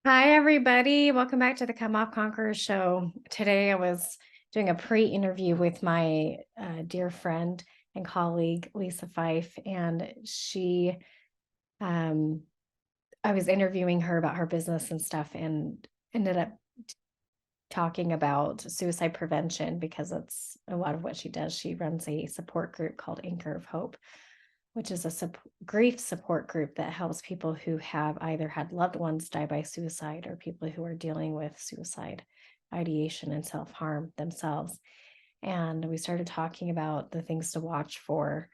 Hi, everybody. Welcome back to the Come Off Conqueror show. Today, I was doing a pre interview with my dear friend and colleague, Lisa Fife, and um, I was interviewing her about her business and stuff, and ended up talking about suicide prevention because it's a lot of what she does. She runs a support group called Anchor of Hope, which is a grief support group that helps people who have either had loved ones die by suicide or people who are dealing with suicide ideation and self-harm themselves. And we started talking about the things to watch for.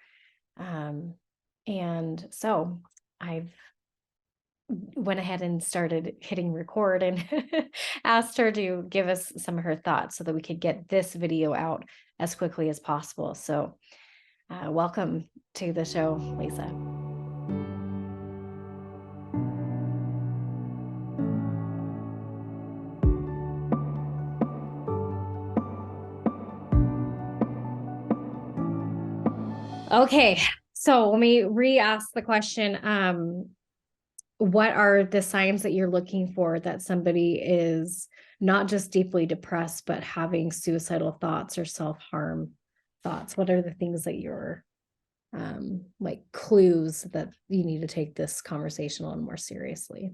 And so I've went ahead and started hitting record and asked her to give us some of her thoughts so that we could get this video out as quickly as possible. So welcome to the show, Lisa. Okay, so let me re-ask the question. What are the signs that you're looking for that somebody is not just deeply depressed, but having suicidal thoughts or self-harm thoughts? What are the things that you're like clues that you need to take this conversation on more seriously?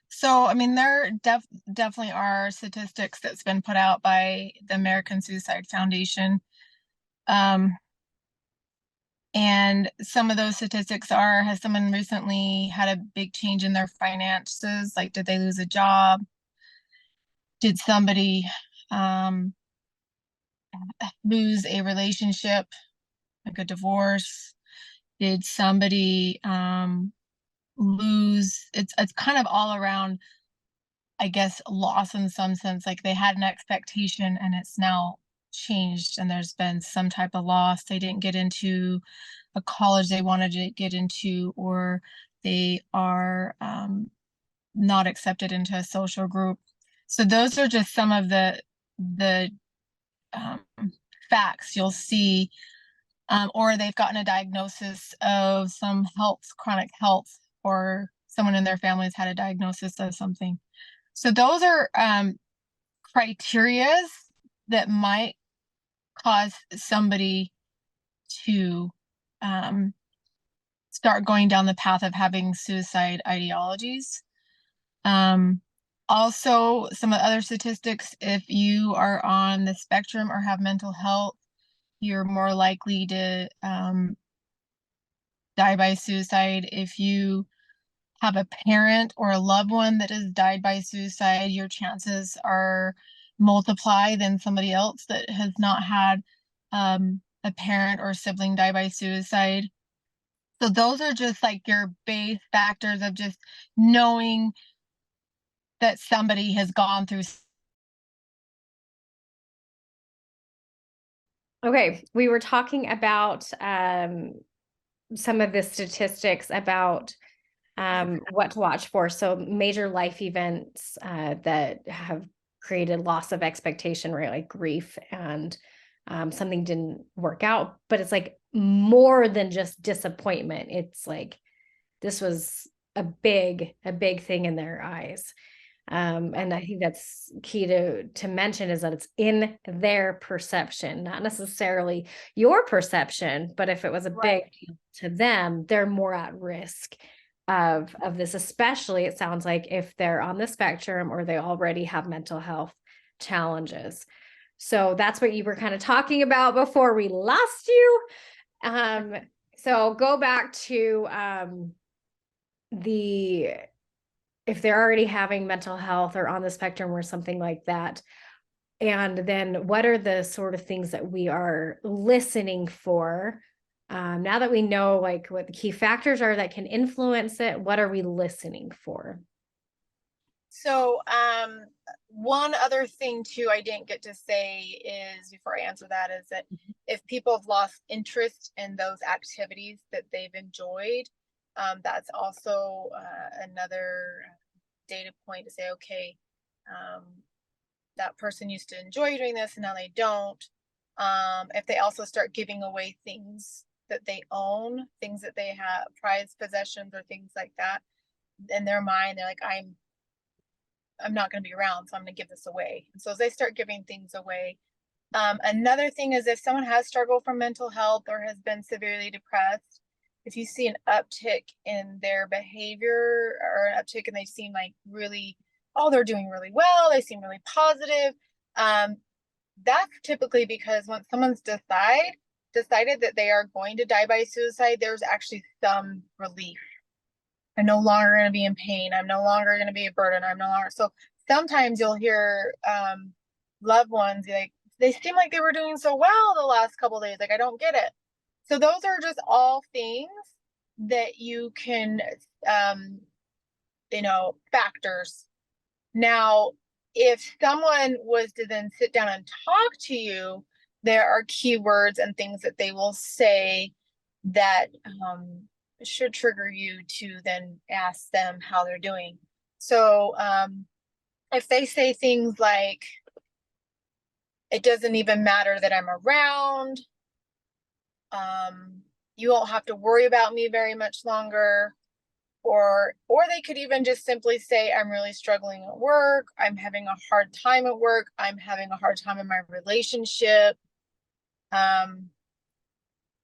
So, I mean, there definitely are statistics that's been put out by the American Suicide Foundation. Um, and some of those statistics are, has someone recently had a big change in their finances? Like, did they lose a job? Did somebody um, lose a relationship, like a divorce? Did somebody lose? It's kind of all around, I guess, loss in some sense. Like they had an expectation and it's now changed, and there's been some type of loss. They didn't get into a college they wanted to get into, or they are not accepted into a social group. So those are just some of the um, facts you'll see, or they've gotten a diagnosis of some health, chronic health, or someone in their family has had a diagnosis of something. So those are criterias that might cause somebody to um, start going down the path of having suicide ideologies. Um, Also, some of the other statistics, if you are on the spectrum or have mental health, you're more likely to die by suicide. If you have a parent or a loved one that has died by suicide, your chances are multiply than somebody else that has not had a parent or sibling die by suicide. So those are just like your base factors of just knowing that somebody has gone through. Okay, we were talking about some of the statistics about what to watch for. So major life events that have created loss of expectation, right? Like grief and something didn't work out, but it's like more than just disappointment. It's like this was a big thing in their eyes. And I think that's key to mention is that it's in their perception, not necessarily your perception, but if it was a big Right. deal to them, they're more at risk of this, especially it sounds like if they're on the spectrum or they already have mental health challenges. So that's what you were kind of talking about before we lost you. Um, so go back to the if they're already having mental health or on the spectrum or something like that. And then what are the sort of things that we are listening for? Now that we know like what the key factors are that can influence it, what are we listening for? So, one other thing too, I didn't get to say is before I answer that is that if people have lost interest in those activities that they've enjoyed, that's also another data point to say, okay, um, that person used to enjoy doing this and now they don't. If they also start giving away things that they own, things that they have, prized possessions or things like that, in their mind, they're like, I'm not going to be around, so I'm going to give this away. And so as they start giving things away, another thing is if someone has struggled from mental health or has been severely depressed, if you see an uptick in their behavior or an uptick and they seem like really, oh, they're doing really well, they seem really positive, that's typically because when someone's decided that they are going to die by suicide, there's actually some relief. I'm no longer going to be in pain. I'm no longer going to be a burden. I'm no longer. So sometimes you'll hear loved ones like, they seem like they were doing so well the last couple of days. Like, I don't get it. So those are just all things that you can, factors. Now, if someone was to then sit down and talk to you, there are keywords and things that they will say that should trigger you to then ask them how they're doing. So if they say things like, it doesn't even matter that I'm around, you won't have to worry about me very much longer, or they could even just simply say, I'm really struggling at work, I'm having a hard time at work, I'm having a hard time in my relationship.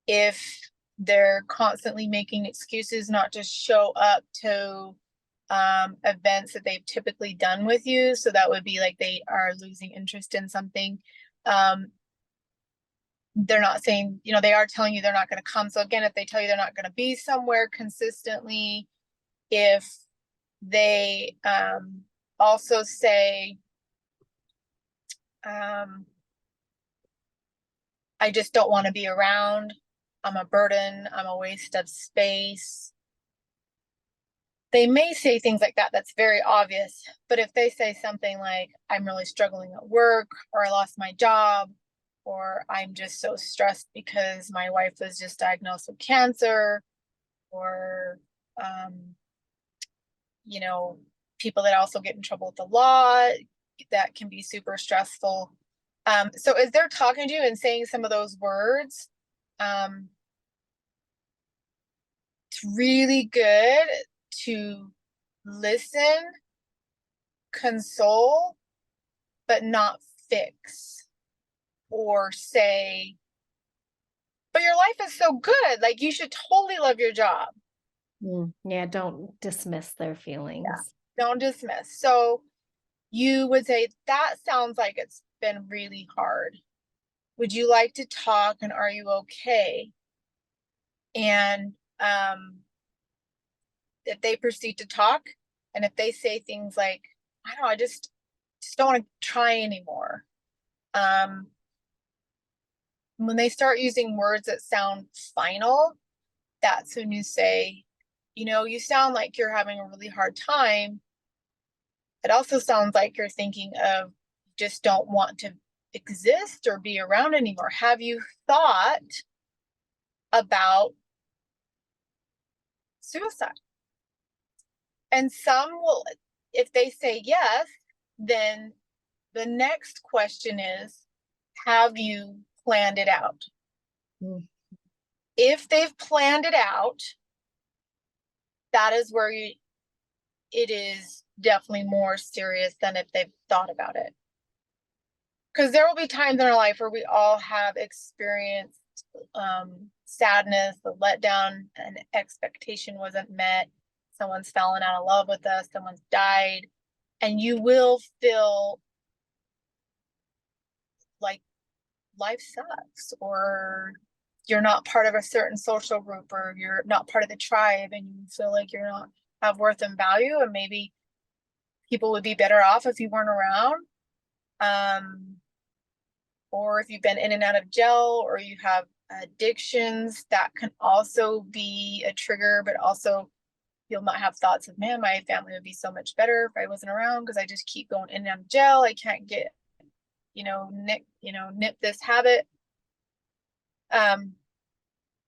If they're constantly making excuses not to show up to events that they've typically done with you, so that would be like they are losing interest in something. They're not saying, they are telling you they're not going to come. So again, if they tell you they're not going to be somewhere consistently, if they also say, I just don't want to be around, I'm a burden, I'm a waste of space. They may say things like that. That's very obvious. But if they say something like, I'm really struggling at work, or I lost my job, or I'm just so stressed because my wife was just diagnosed with cancer, or, people that also get in trouble with the law, that can be super stressful. So as they're talking to you and saying some of those words, it's really good to listen, console, but not fix or say, but your life is so good, like you should totally love your job. Yeah, don't dismiss their feelings. Yeah, don't dismiss. So you would say, that sounds like it's been really hard. Would you like to talk, and are you okay? And if they proceed to talk, and if they say things like, I don't know, I just don't want to try anymore. When they start using words that sound final, that's when you say, you sound like you're having a really hard time. It also sounds like you're thinking of just don't want to exist or be around anymore. Have you thought about suicide? And some will, if they say yes, then the next question is, have you planned it out? If they've planned it out, that is where it is definitely more serious than if they've thought about it. Because there will be times in our life where we all have experienced sadness, the letdown, an expectation wasn't met, someone's fallen out of love with us, someone's died, and you will feel like life sucks, or you're not part of a certain social group, or you're not part of the tribe, and you feel like you're not have worth and value, and maybe people would be better off if you weren't around. Or if you've been in and out of jail, or you have addictions, that can also be a trigger. But also you might have thoughts of, man, my family would be so much better if I wasn't around, because I just keep going in and out of jail. I can't get, nip this habit.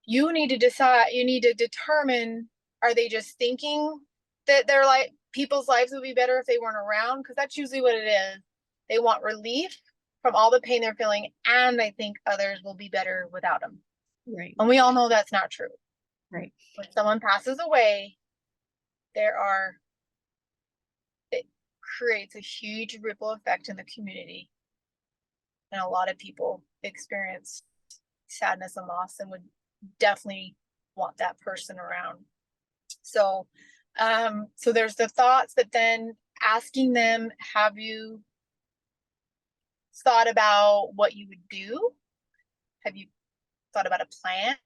You need to decide, you need to determine, are they just thinking that their people's lives would be better if they weren't around? Because that's usually what it is. They want relief from all the pain they're feeling, and I think others will be better without them. Right. And we all know that's not true. Right. When someone passes away, it creates a huge ripple effect in the community. And a lot of people experience sadness and loss and would definitely want that person around. So, so there's the thoughts, but then asking them, have you thought about what you would do? Have you thought about a plan?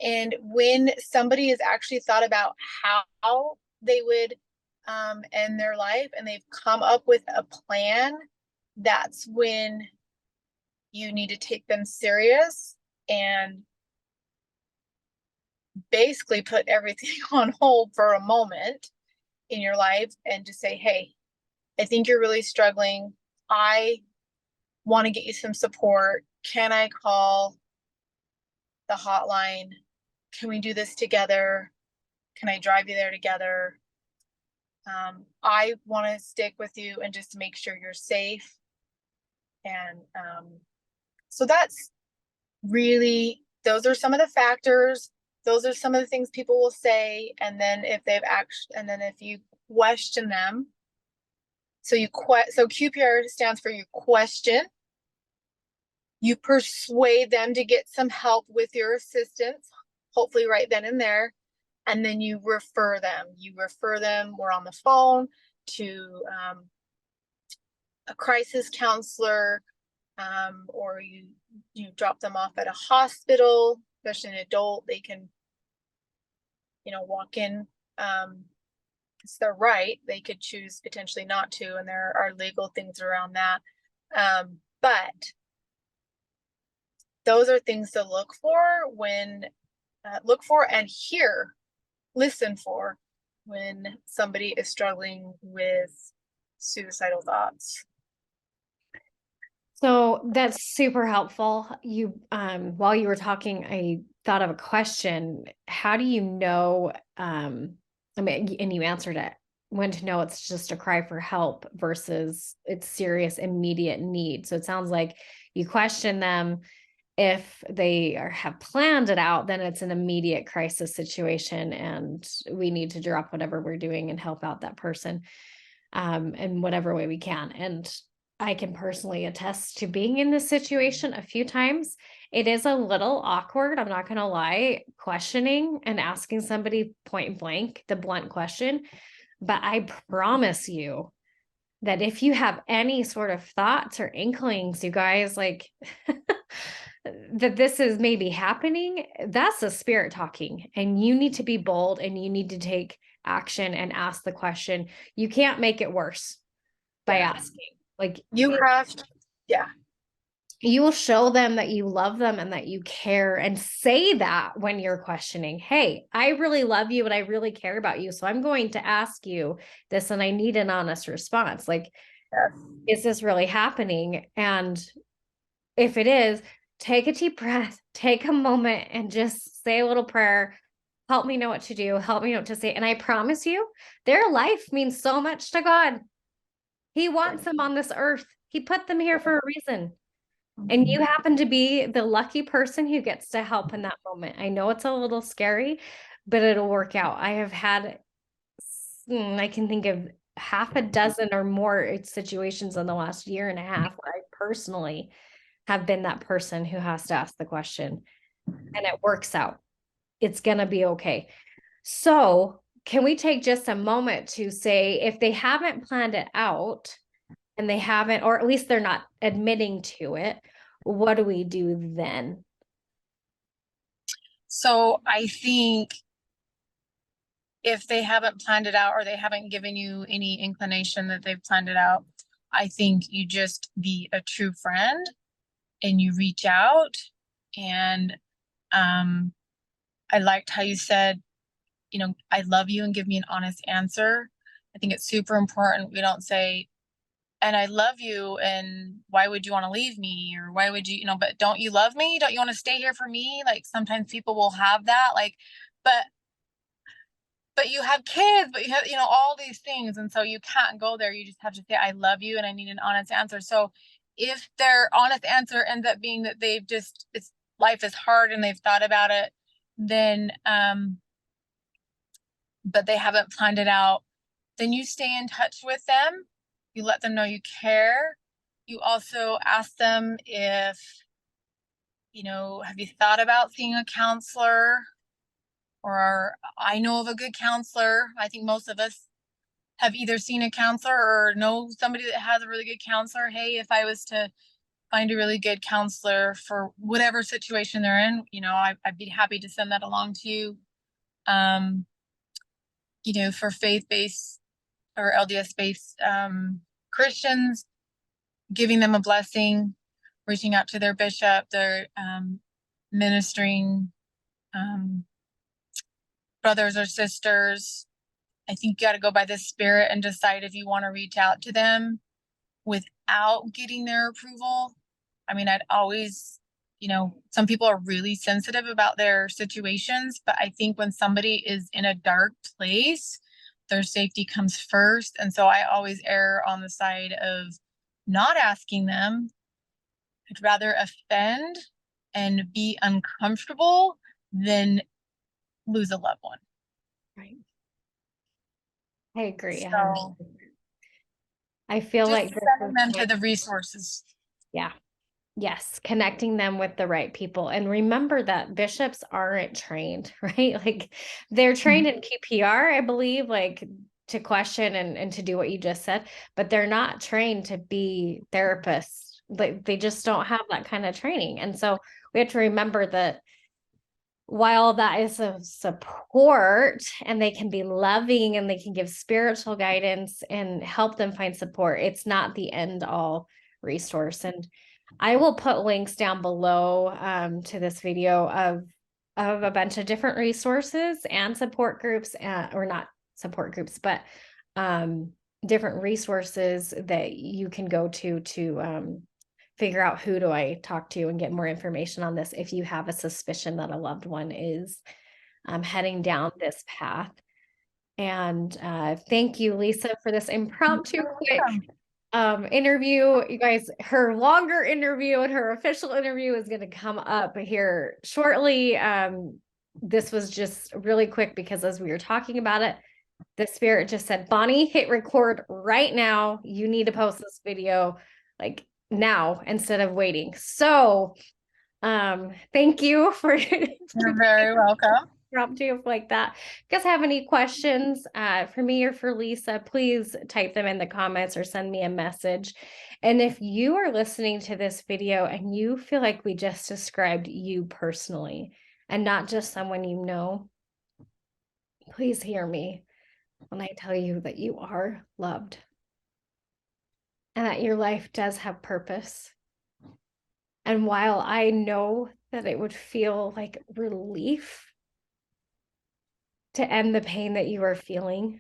And when somebody has actually thought about how they would end their life and they've come up with a plan, that's when you need to take them serious and basically put everything on hold for a moment in your life and just say, hey, I think you're really struggling. I want to get you some support. Can I call the hotline? Can we do this together? Can I drive you there together? I want to stick with you and just make sure you're safe. And so that's really, those are some of the factors. Those are some of the things people will say. And then if you question them, so QPR stands for you question, you persuade them to get some help with your assistance, hopefully right then and there. And then you refer them. We're on the phone to a crisis counselor, or you drop them off at a hospital, especially an adult. They can, walk in. It's their right. They could choose potentially not to, and there are legal things around that. But those are things to look for and listen for when somebody is struggling with suicidal thoughts. So that's super helpful. While you were talking, I thought of a question. How do you know, and you answered it, when to know it's just a cry for help versus it's serious, immediate need. So it sounds like you question them. If they have planned it out, then it's an immediate crisis situation and we need to drop whatever we're doing and help out that person in whatever way we can. And I can personally attest to being in this situation a few times. It is a little awkward, I'm not going to lie, questioning and asking somebody point blank the blunt question. But I promise you that if you have any sort of thoughts or inklings, you guys, like that this is maybe happening, that's the spirit talking. And you need to be bold and you need to take action and ask the question. You can't make it worse by asking. Like you have to, yeah. You will show them that you love them and that you care, and say that when you're questioning, hey, I really love you and I really care about you. So I'm going to ask you this and I need an honest response. Like, is this really happening? And if it is, take a deep breath, take a moment and just say a little prayer. Help me know what to do. Help me know what to say. And I promise you, their life means so much to God. He wants them on this earth. He put them here for a reason. And you happen to be the lucky person who gets to help in that moment. I know it's a little scary, but it'll work out. I have had, I can think of half a dozen or more situations in the last year and a half where I personally have been that person who has to ask the question, and it works out. It's going to be okay. So, can we take just a moment to say, if they haven't planned it out and they haven't, or at least they're not admitting to it, what do we do then? So I think if they haven't planned it out or they haven't given you any inclination that they've planned it out, I think you just be a true friend and you reach out. And I liked how you said, I love you, and give me an honest answer. I think it's super important. We don't say, and I love you, and why would you want to leave me? Or why would you, but don't you love me? Don't you want to stay here for me? Like sometimes people will have that, like, but you have kids, but you have, all these things. And so you can't go there. You just have to say, I love you and I need an honest answer. So if their honest answer ends up being that life is hard and they've thought about it, then but they haven't planned it out, then you stay in touch with them. You let them know you care. You also ask them if, have you thought about seeing a counselor? Or I know of a good counselor. I think most of us have either seen a counselor or know somebody that has a really good counselor. Hey, if I was to find a really good counselor for whatever situation they're in, I'd be happy to send that along to you. Um, for faith-based or LDS-based Christians, giving them a blessing, reaching out to their bishop, their ministering brothers or sisters. I think you got to go by the spirit and decide if you want to reach out to them without getting their approval. I mean, I'd always, some people are really sensitive about their situations, but I think when somebody is in a dark place, their safety comes first. And so I always err on the side of not asking them. I'd rather offend and be uncomfortable than lose a loved one. Right. I agree. So I feel just like this sending them is to the resources. yeah. Yes, connecting them with the right people. And remember that bishops aren't trained, right? Like they're trained in QPR, I believe, like to question and to do what you just said, but they're not trained to be therapists. Like they just don't have that kind of training. And so we have to remember that while that is a support and they can be loving and they can give spiritual guidance and help them find support, it's not the end all resource. And I will put links down below to this video of a bunch of different resources and support groups, or not support groups, but different resources that you can go to figure out who do I talk to and get more information on this if you have a suspicion that a loved one is heading down this path. And thank you, Lisa, for this impromptu quick interview. You guys, her longer interview and her official interview is going to come up here shortly. This was just really quick because as we were talking about it, the spirit just said, Bonnie, hit record right now. You need to post this video like now instead of waiting. So thank you for You're very welcome. impromptu like that. If you guys have any questions for me or for Lisa, please type them in the comments or send me a message. And if you are listening to this video and you feel like we just described you personally and not just someone you know, please hear me when I tell you that you are loved and that your life does have purpose. And while I know that it would feel like relief to end the pain that you are feeling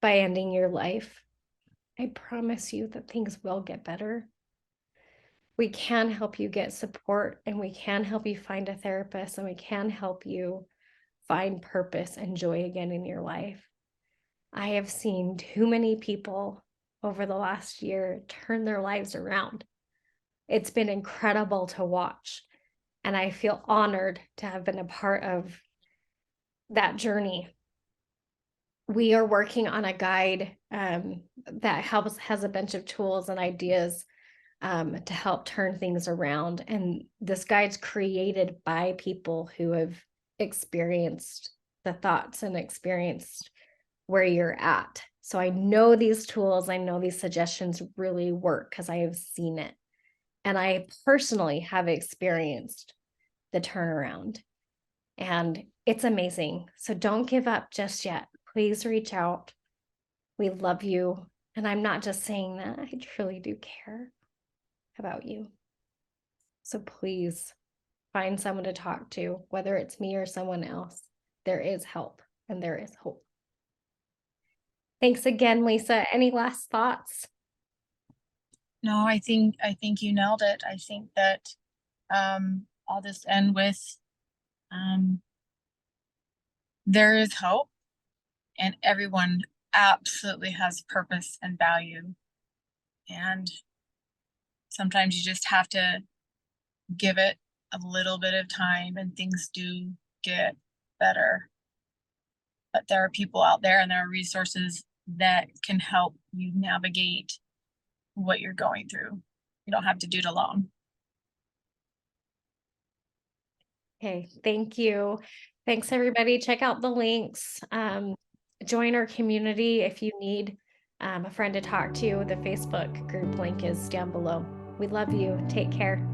by ending your life, I promise you that things will get better. We can help you get support and we can help you find a therapist and we can help you find purpose and joy again in your life. I have seen too many people over the last year turn their lives around. It's been incredible to watch. And I feel honored to have been a part of that journey. We are working on a guide that has a bunch of tools and ideas to help turn things around. And this guide's created by people who have experienced the thoughts and experienced where you're at. So I know these tools, I know these suggestions really work because I have seen it. And I personally have experienced the turnaround. And it's amazing. So don't give up just yet. Please reach out. We love you. And I'm not just saying that, I truly do care about you. So please find someone to talk to, whether it's me or someone else. There is help and there is hope. Thanks again, Lisa. Any last thoughts? No, I think you nailed it. I think that I'll just end with there is hope and everyone absolutely has purpose and value. And sometimes you just have to give it a little bit of time and things do get better. But there are people out there and there are resources that can help you navigate what you're going through. You don't have to do it alone. Okay, thank you. Thanks, everybody. Check out the links. Join our community if you need a friend to talk to. The Facebook group link is down below. We love you. Take care.